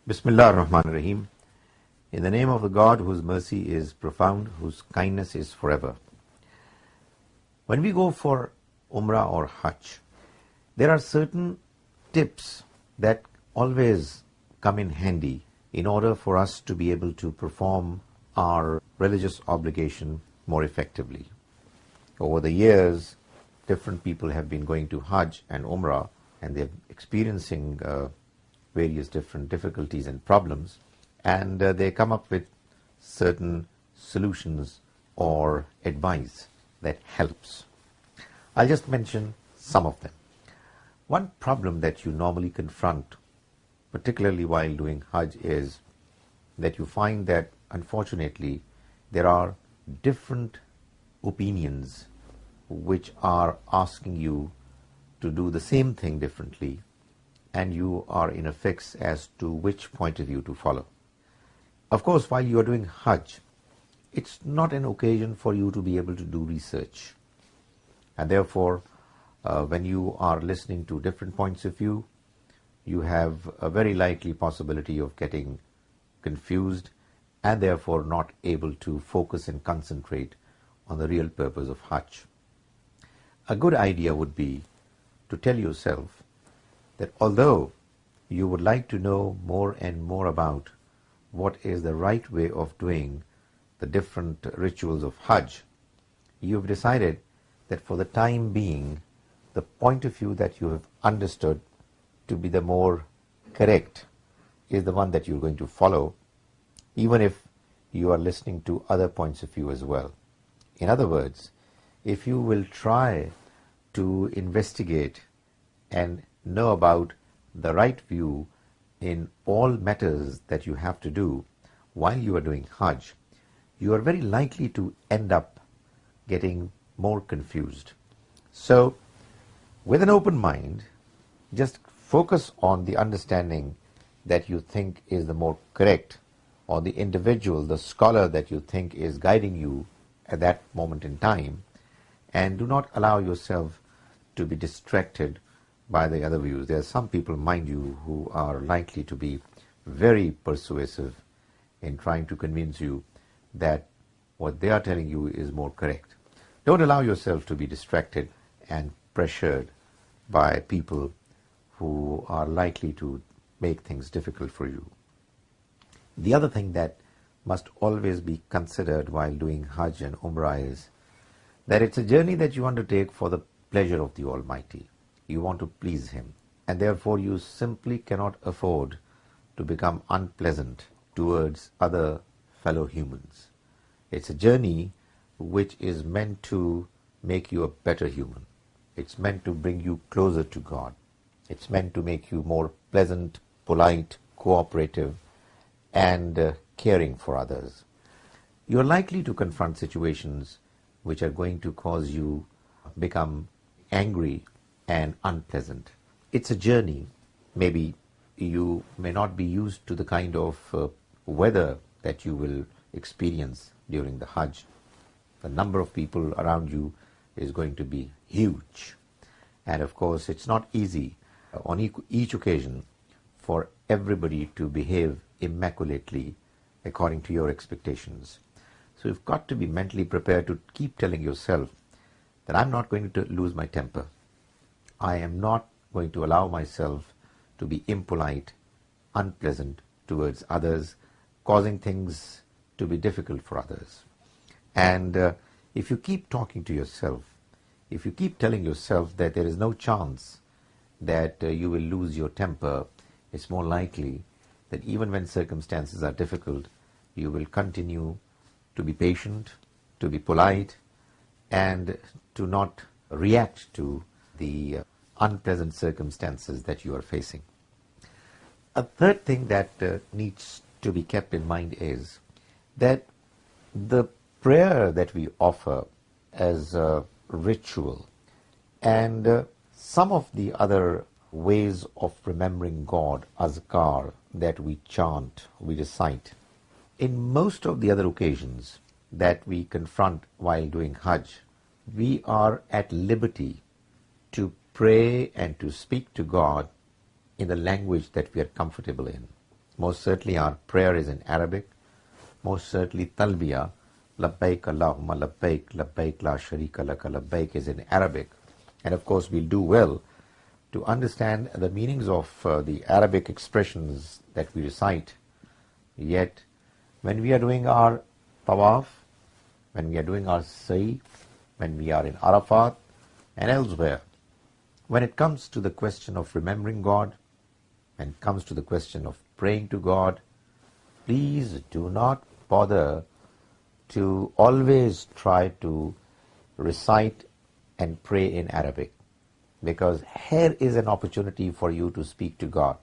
Bismillah ar-Rahman ar-Rahim. In the name of the God whose mercy is profound, whose kindness is forever. When we go for Umrah or Hajj, there are certain tips that always come in handy in order for us to be able to perform our religious obligation more effectively. Over the years, different people have been going to Hajj and Umrah, and they're experiencing various different difficulties and problems, and they come up with certain solutions or advice that helps. I'll just mention some of them. One problem that you normally confront, particularly while doing Hajj, is that you find that unfortunately there are different opinions which are asking you to do the same thing differently, and you are in a fix as to which point of view to follow. Of course, while you are doing Hajj, it's not an occasion for you to be able to do research, and therefore when you are listening to different points of view, you have a very likely possibility of getting confused and therefore not able to focus and concentrate on the real purpose of Hajj. A good idea would be to tell yourself that although you would like to know more and more about what is the right way of doing the different rituals of Hajj, you've decided that for the time being, the point of view that you have understood to be the more correct is the one that you're going to follow, even if you are listening to other points of view as well. In other words, if you will try to investigate and know about the right view in all matters that you have to do while you are doing Hajj, you are very likely to end up getting more confused. So, with an open mind, just focus on the understanding that you think is the more correct, or the individual, the scholar that you think is guiding you at that moment in time, and do not allow yourself to be distracted by the other views. There are some people, mind you, who are likely to be very persuasive in trying to convince you that what they are telling you is more correct. Don't allow yourself to be distracted and pressured by people who are likely to make things difficult for you. The other thing that must always be considered while doing Hajj and Umrah is that it's a journey that you undertake for the pleasure of the Almighty. You want to please Him, and therefore you simply cannot afford to become unpleasant towards other fellow humans. It's a journey which is meant to make you a better human. It's meant to bring you closer to God. It's meant to make you more pleasant, polite, cooperative, and caring for others. You're likely to confront situations which are going to cause you become angry and unpleasant. It's a journey. Maybe you may not be used to the kind of weather that you will experience during the Hajj. The number of people around you is going to be huge. And of course, it's not easy on each occasion for everybody to behave immaculately according to your expectations. So you've got to be mentally prepared to keep telling yourself that I'm not going to lose my temper. I am not going to allow myself to be impolite, unpleasant towards others, causing things to be difficult for others. And if you keep talking to yourself, if you keep telling yourself that there is no chance that you will lose your temper, it's more likely that even when circumstances are difficult, you will continue to be patient, to be polite, and to not react to the unpleasant circumstances that you are facing. A third thing that needs to be kept in mind is that the prayer that we offer as a ritual and some of the other ways of remembering God, azkar, that we chant, we recite, in most of the other occasions that we confront while doing Hajj, we are at liberty to pray and to speak to God in the language that we are comfortable in. Most certainly our prayer is in Arabic. Most certainly talbiya, labbaik Allahumma labbaik, labbaik la sharika laka labbaik is in Arabic. And of course we'll do well to understand the meanings of the Arabic expressions that we recite. Yet when we are doing our tawaf, when we are doing our sa'i, when we are in Arafat and elsewhere, when it comes to the question of remembering God, when it comes to the question of praying to God, please do not bother to always try to recite and pray in Arabic, because here is an opportunity for you to speak to God,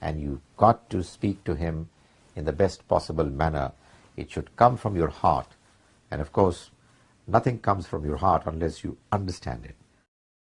and you've got to speak to Him in the best possible manner. It should come from your heart, and of course nothing comes from your heart unless you understand it.